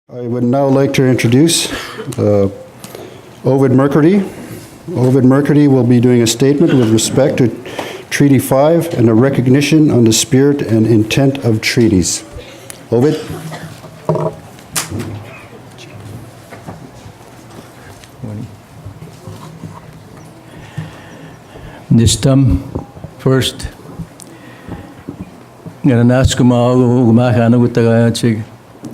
I would now like to introduce Ovid Mercury. Ovid Mercury will be doing a statement with respect to Treaty 5 and a recognition on the spirit and intent of treaties. Ovid? This time, first,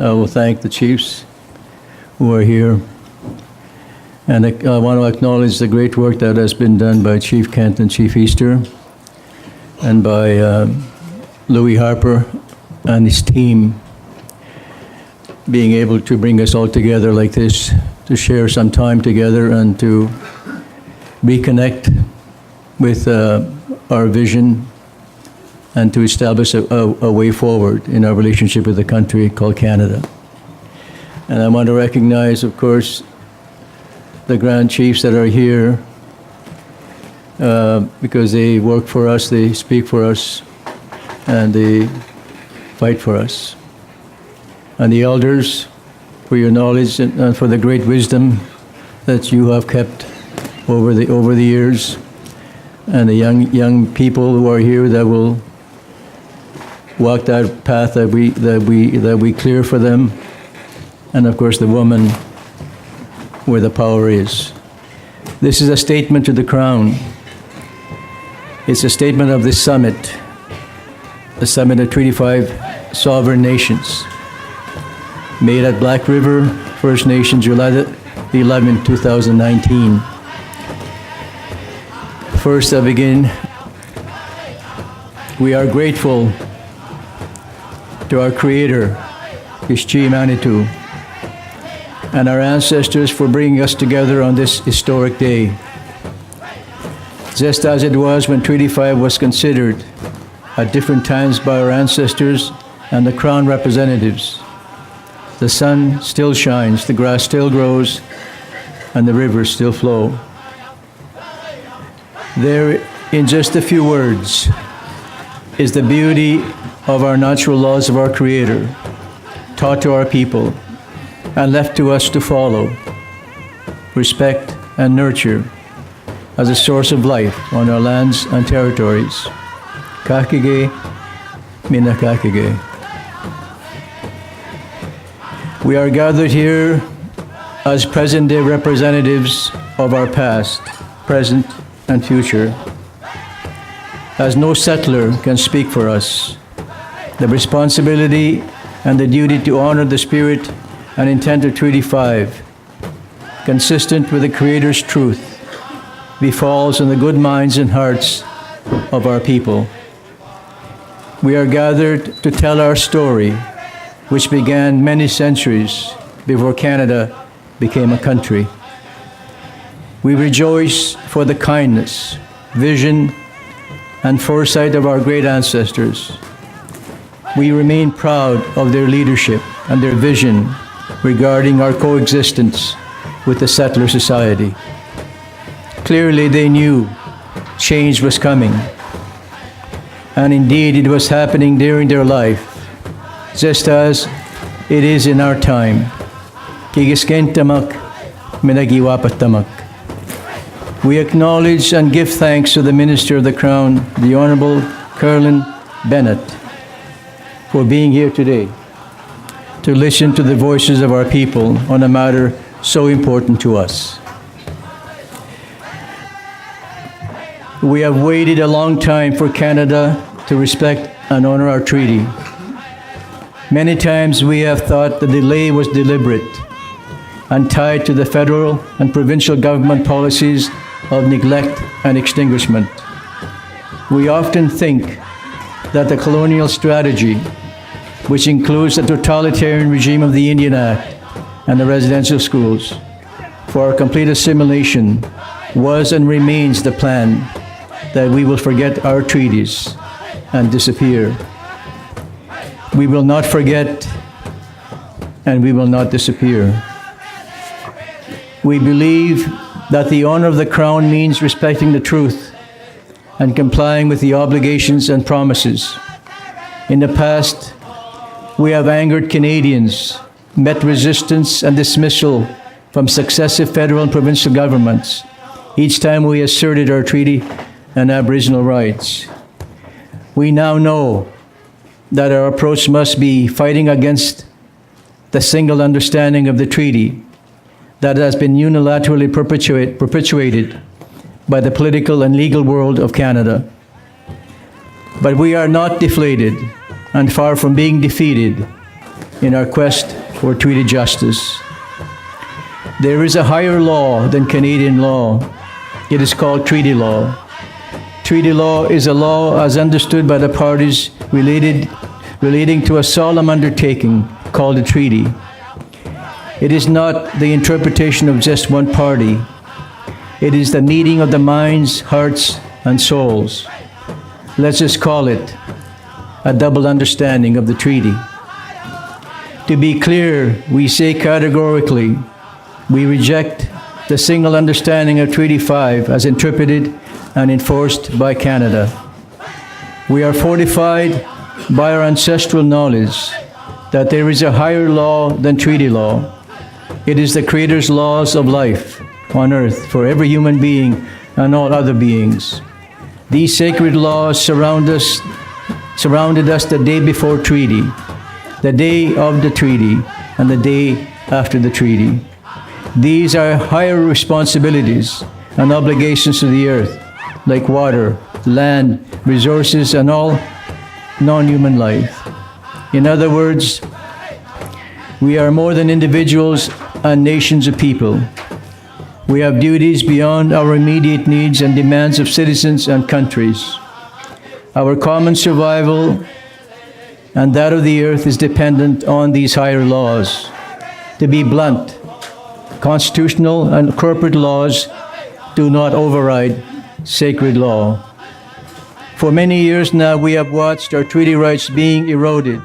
I will thank the chiefs who are here. And I want to acknowledge the great work that has been done by Chief Kent and Chief Easter and by Louis Harper and his team being able to bring us all together like this to share some time together and to reconnect with our vision and to establish a way forward in our relationship with a country called Canada. And I want to recognize, of course, the Grand Chiefs that are here because they work for us, they speak for us, and they fight for us. And the elders, for your knowledge and for the great wisdom that you have kept over the years, and the young people who are here that will walk that path that we clear for them, and of course the woman where the power is. This is a statement to the Crown. It's a statement of this summit, the summit of Treaty 5 Sovereign Nations, made at Black River First Nation, July 11, 2019. First, I begin. We are grateful to our Creator, Ishchi Manitou, and our ancestors for bringing us together on this historic day. Just as it was when Treaty 5 was considered at different times by our ancestors and the Crown representatives, the sun still shines, the grass still grows, and the rivers still flow. There, in just a few words, is the beauty of our natural laws of our Creator, taught to our people and left to us to follow, respect, and nurture as a source of life on our lands and territories. Kakige, mina kakige. We are gathered here as present-day representatives of our past, present, and future. As no settler can speak for us, the responsibility and the duty to honor the spirit and intent of Treaty 5, consistent with the Creator's truth, befalls on the good minds and hearts of our people. We are gathered to tell our story, which began many centuries before Canada became a country. We rejoice for the kindness, vision, and foresight of our great ancestors. We remain proud of their leadership and their vision regarding our coexistence with the settler society. Clearly, they knew change was coming, and indeed it was happening during their life, just as it is in our time. Kigisken-tamak, minagiwapat-tamak. We acknowledge and give thanks to the Minister of the Crown, the Honorable Carolyn Bennett, for being here today to listen to the voices of our people on a matter so important to us. We have waited a long time for Canada to respect and honor our treaty. Many times we have thought the delay was deliberate and tied to the federal and provincial government policies of neglect and extinguishment. We often think that the colonial strategy, which includes the totalitarian regime of the Indian Act and the residential schools, for our complete assimilation, was and remains the plan that we will forget our treaties and disappear. We will not forget, and we will not disappear. We believe that the honor of the Crown means respecting the truth and complying with the obligations and promises. In the past, we have angered Canadians met resistance and dismissal from successive federal and provincial governments each time we asserted our treaty and Aboriginal rights. We now know that our approach must be fighting against the single understanding of the treaty that has been unilaterally perpetuated by the political and legal world of Canada. But we are not deflated and far from being defeated in our quest for treaty justice. There is a higher law than Canadian law. It is called treaty law. Treaty law is a law as understood by the parties relating to a solemn undertaking called a treaty. It is not the interpretation of just one party. It is the meeting of the minds, hearts, and souls. Let's just call it a double understanding of the treaty. To be clear, we say categorically, we reject the single understanding of Treaty 5 as interpreted and enforced by Canada. We are fortified by our ancestral knowledge that there is a higher law than treaty law. It is the Creator's laws of life on earth for every human being and all other beings. These sacred laws surrounded us the day before treaty, the day of the treaty, and the day after the treaty. These are higher responsibilities and obligations to the earth, like water, land, resources, and all non-human life. In other words, we are more than individuals and nations of people. We have duties beyond our immediate needs and demands of citizens and countries. Our common survival and that of the earth is dependent on these higher laws. To be blunt, constitutional and corporate laws do not override sacred law. For many years now, we have watched our treaty rights being eroded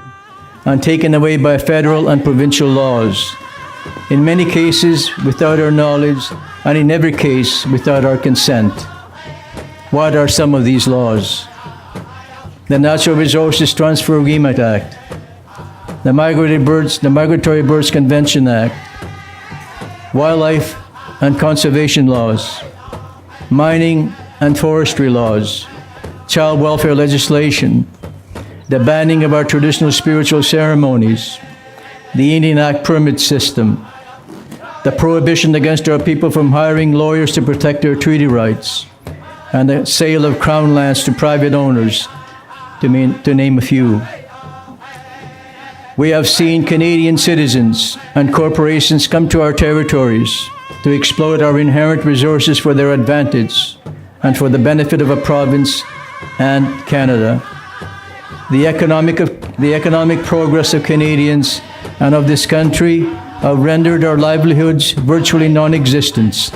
and taken away by federal and provincial laws, in many cases without our knowledge, and in every case without our consent. What are some of these laws? The Natural Resources Transfer Agreement Act, the Migratory Birds Convention Act, wildlife and conservation laws, mining and forestry laws, child welfare legislation, the banning of our traditional spiritual ceremonies, the Indian Act permit system, the prohibition against our people from hiring lawyers to protect their treaty rights, and the sale of crown lands to private owners, to name a few. We have seen Canadian citizens and corporations come to our territories to exploit our inherent resources for their advantage and for the benefit of a province and Canada. The economic progress of Canadians and of this country have rendered our livelihoods virtually non-existent,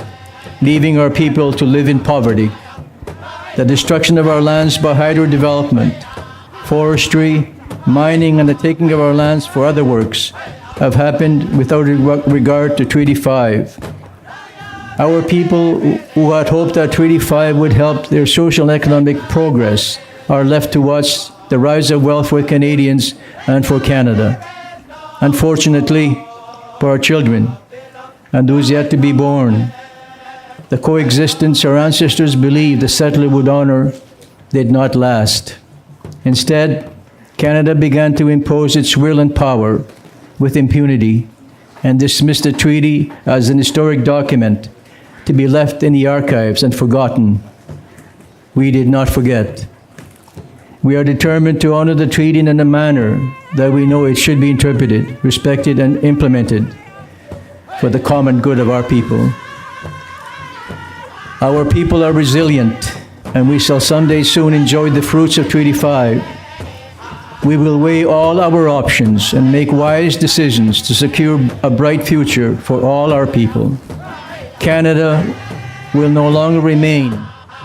leaving our people to live in poverty. The destruction of our lands by hydro-development, forestry, mining, and the taking of our lands for other works have happened without regard to Treaty 5. Our people who had hoped that Treaty 5 would help their social and economic progress are left to watch the rise of wealth for Canadians and for Canada. Unfortunately, for our children and those yet to be born, the coexistence our ancestors believed the settler would honor did not last. Instead, Canada began to impose its will and power with impunity and dismissed the treaty as an historic document to be left in the archives and forgotten. We did not forget. We are determined to honor the treaty in a manner that we know it should be interpreted, respected, and implemented for the common good of our people. Our people are resilient, and we shall someday soon enjoy the fruits of Treaty 5. We will weigh all our options and make wise decisions to secure a bright future for all our people. Canada will no longer remain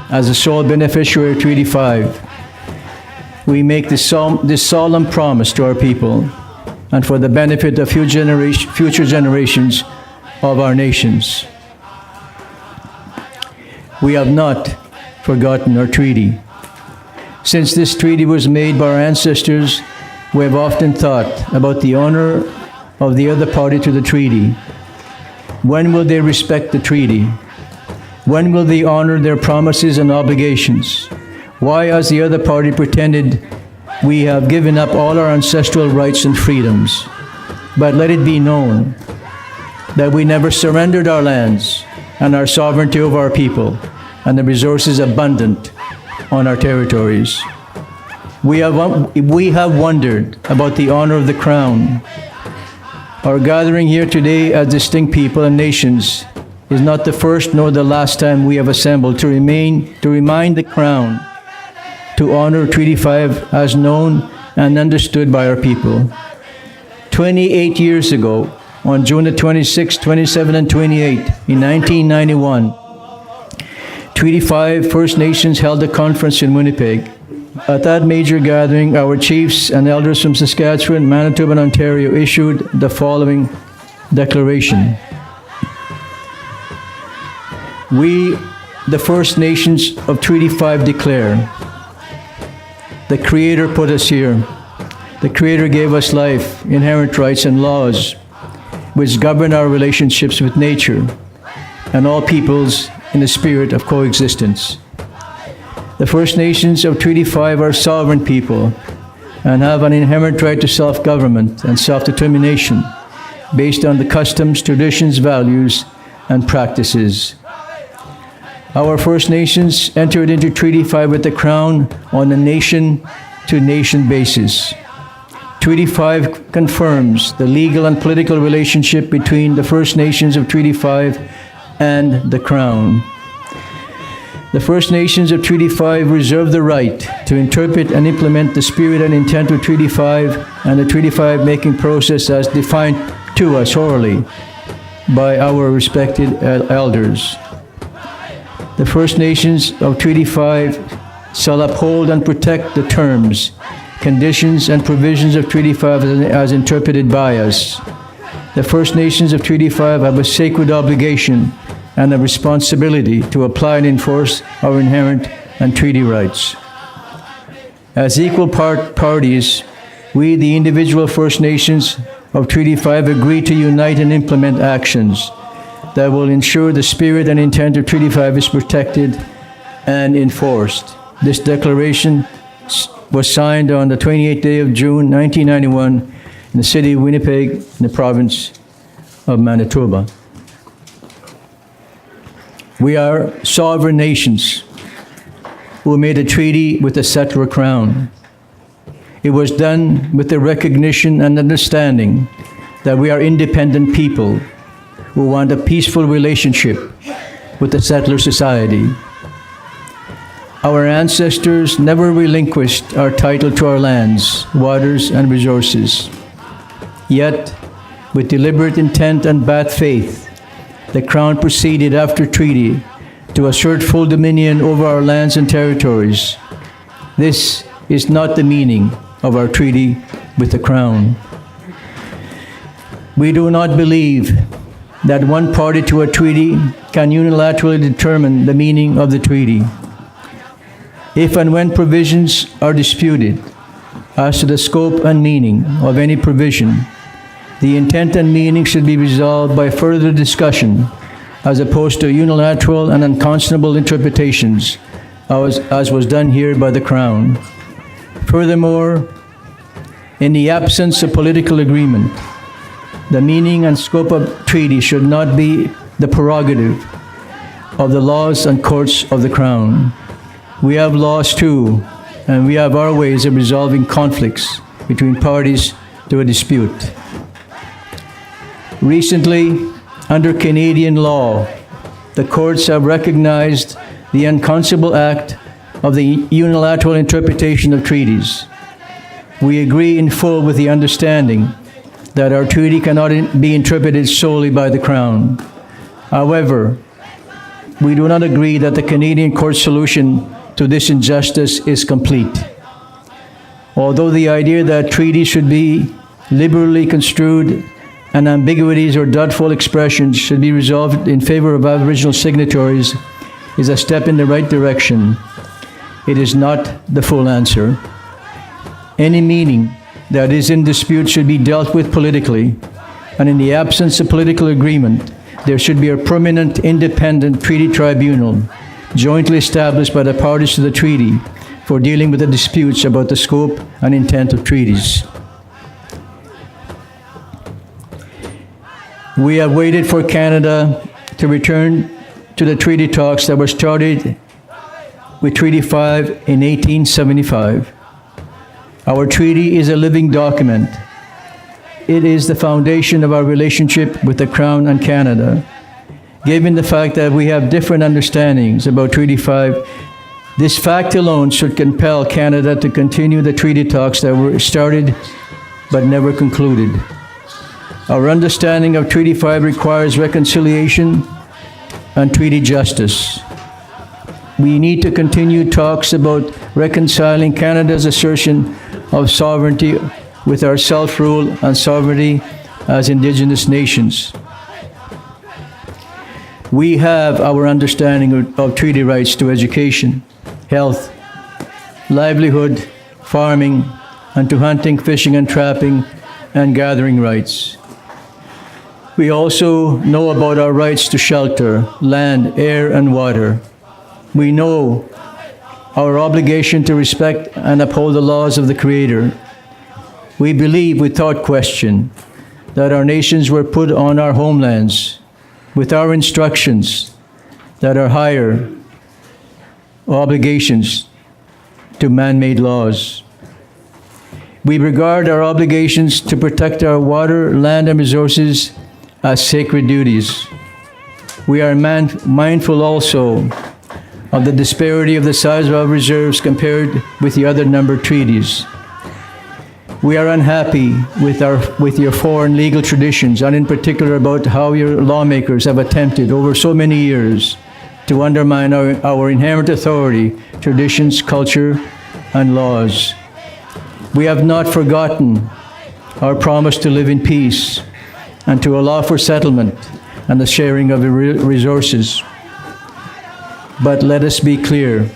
as the sole beneficiary of Treaty 5. We make this solemn promise to our people and for the benefit of future generations of our nations. We have not forgotten our treaty. Since this treaty was made by our ancestors, we have often thought about the honor of the other party to the treaty? When will they respect the treaty? When will they honor their promises and obligations? Why has the other party pretended we have given up all our ancestral rights and freedoms? But let it be known that we never surrendered our lands and our sovereignty over our people and the resources abundant on our territories. We have wondered about the honor of the Crown. Our gathering here today as distinct people and nations is not the first nor the last time we have assembled to remind the Crown to honor Treaty 5 as known and understood by our people. 28 years ago, on June the 26th, 27, and 28, in 1991, Treaty 5 First Nations held a conference in Winnipeg. At that major gathering, our chiefs and elders from Saskatchewan, Manitoba, and Ontario issued the following declaration. We, the First Nations of Treaty 5, declare, the Creator put us here. The Creator gave us life, inherent rights, and laws which govern our relationships with nature and all peoples in the spirit of coexistence. The First Nations of Treaty 5 are sovereign people and have an inherent right to self-government and self-determination based on the customs, traditions, values, and practices. Our First Nations entered into Treaty 5 with the Crown on a nation-to-nation basis. Treaty 5 confirms the legal and political relationship between the First Nations of Treaty 5 and the Crown. The First Nations of Treaty 5 reserve the right to interpret and implement the spirit and intent of Treaty 5 and the Treaty 5 making process as defined to us orally by our respected elders. The First Nations of Treaty 5 shall uphold and protect the terms, conditions, and provisions of Treaty 5 as interpreted by us. The First Nations of Treaty 5 have a sacred obligation and a responsibility to apply and enforce our inherent and treaty rights. As equal parties, we, the individual First Nations of Treaty 5, agree to unite and implement actions that will ensure the spirit and intent of Treaty 5 is protected and enforced. This declaration was signed on the 28th day of June, 1991, in the city of Winnipeg, in the province of Manitoba. We are sovereign nations who made a treaty with the settler crown. It was done with the recognition and understanding that we are independent people who want a peaceful relationship with the settler society. Our ancestors never relinquished our title to our lands, waters, and resources. Yet, with deliberate intent and bad faith, the Crown proceeded after treaty to assert full dominion over our lands and territories. This is not the meaning of our treaty with the Crown. We do not believe that one party to a treaty can unilaterally determine the meaning of the treaty. If and when provisions are disputed as to the scope and meaning of any provision, the intent and meaning should be resolved by further discussion as opposed to unilateral and unconscionable interpretations as was done here by the Crown. Furthermore, in the absence of political agreement, the meaning and scope of treaty should not be the prerogative of the laws and courts of the Crown. We have laws too, and we have our ways of resolving conflicts between parties to a dispute. Recently, under Canadian law, the courts have recognized the unconscionable act of the unilateral interpretation of treaties. We agree in full with the understanding that our treaty cannot be interpreted solely by the Crown. However, we do not agree that the Canadian court solution to this injustice is complete. Although the idea that treaties should be liberally construed and ambiguities or doubtful expressions should be resolved in favor of Aboriginal signatories is a step in the right direction, it is not the full answer. Any meaning that is in dispute should be dealt with politically and in the absence of political agreement, there should be a permanent independent treaty tribunal jointly established by the parties to the treaty for dealing with the disputes about the scope and intent of treaties. We have waited for Canada to return to the treaty talks that were started with Treaty 5 in 1875. Our treaty is a living document. It is the foundation of our relationship with the Crown and Canada. Given the fact that we have different understandings about Treaty 5, this fact alone should compel Canada to continue the treaty talks that were started but never concluded. Our understanding of Treaty 5 requires reconciliation and treaty justice. We need to continue talks about reconciling Canada's assertion of sovereignty with our self-rule and sovereignty as Indigenous nations. We have our understanding of treaty rights to education, health, livelihood, farming, and to hunting, fishing, and trapping, and gathering rights. We also know about our rights to shelter, land, air, and water. We know our obligation to respect and uphold the laws of the Creator. We believe without question that our nations were put on our homelands with our instructions that are higher obligations to man-made laws. We regard our obligations to protect our water, land, and resources as sacred duties. We are mindful also of the disparity of the size of our reserves compared with the other numbered treaties. We are unhappy with your foreign legal traditions, and in particular about how your lawmakers have attempted over so many years to undermine our inherent authority, traditions, culture, and laws. We have not forgotten our promise to live in peace and to allow for settlement and the sharing of the resources. But let us be clear,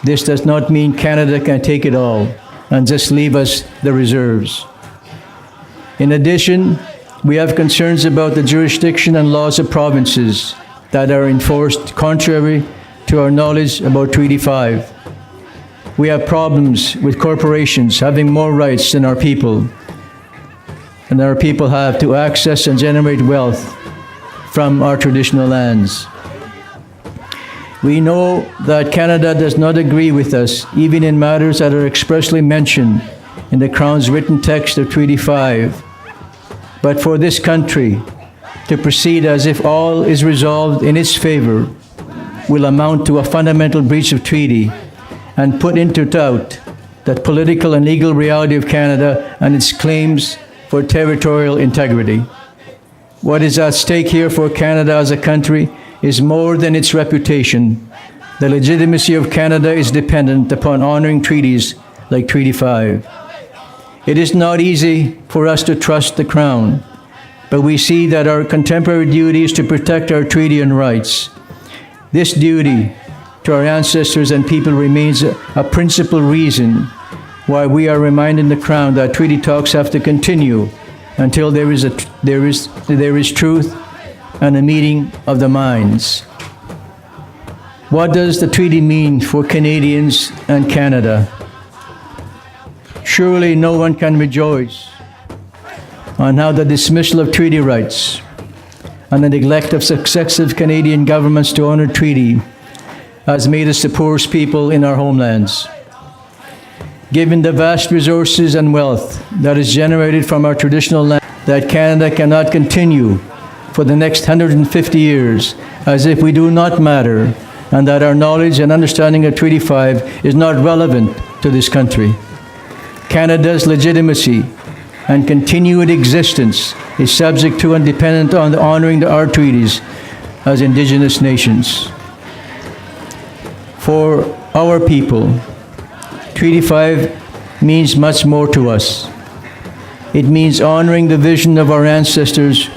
this does not mean Canada can take it all and just leave us the reserves. In addition, we have concerns about the jurisdiction and laws of provinces that are enforced contrary to our knowledge about Treaty 5. We have problems with corporations having more rights than our people, and our people have to access and generate wealth from our traditional lands. We know that Canada does not agree with us, even in matters that are expressly mentioned in the Crown's written text of Treaty 5. But for this country to proceed as if all is resolved in its favor will amount to a fundamental breach of treaty and put into doubt the political and legal reality of Canada and its claims for territorial integrity. What is at stake here for Canada as a country is more than its reputation. The legitimacy of Canada is dependent upon honoring treaties like Treaty 5. It is not easy for us to trust the Crown, but we see that our contemporary duty is to protect our treaty and rights. This duty to our ancestors and people remains a principal reason why we are reminding the Crown that treaty talks have to continue until there is truth and a meeting of the minds. What does the treaty mean for Canadians and Canada? Surely no one can rejoice on how the dismissal of treaty rights and the neglect of successive Canadian governments to honor treaty has made us the poorest people in our homelands. Given the vast resources and wealth that is generated from our traditional land, that Canada cannot continue for the next 150 years as if we do not matter and that our knowledge and understanding of Treaty 5 is not relevant to this country. Canada's legitimacy and continued existence is subject to and dependent on honoring our treaties as Indigenous nations. For our people, Treaty 5 means much more to us. It means honoring the vision of our ancestors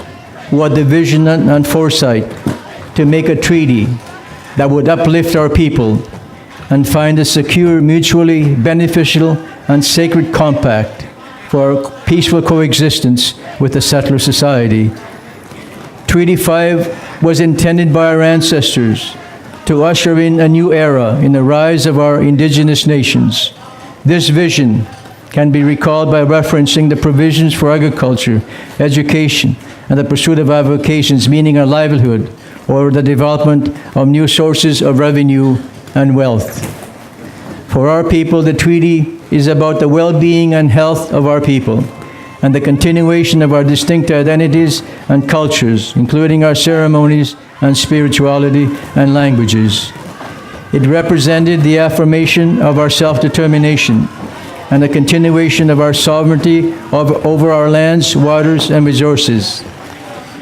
who had the vision and foresight to make a treaty that would uplift our people and find a secure, mutually beneficial, and sacred compact for peaceful coexistence with the settler society. Treaty 5 was intended by our ancestors to usher in a new era in the rise of our indigenous nations. This vision can be recalled by referencing the provisions for agriculture, education, and the pursuit of avocations, meaning a livelihood, or the development of new sources of revenue and wealth. For our people, the treaty is about the well-being and health of our people, and the continuation of our distinct identities and cultures, including our ceremonies and spirituality and languages. It represented the affirmation of our self-determination and the continuation of our sovereignty over our lands, waters, and resources.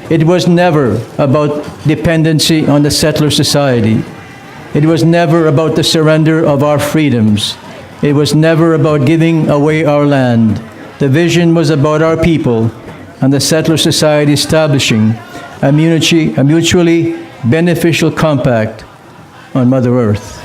It was never about dependency on the settler society. It was never about the surrender of our freedoms. It was never about giving away our land. The vision was about our people and the settler society establishing a mutually beneficial compact on Mother Earth.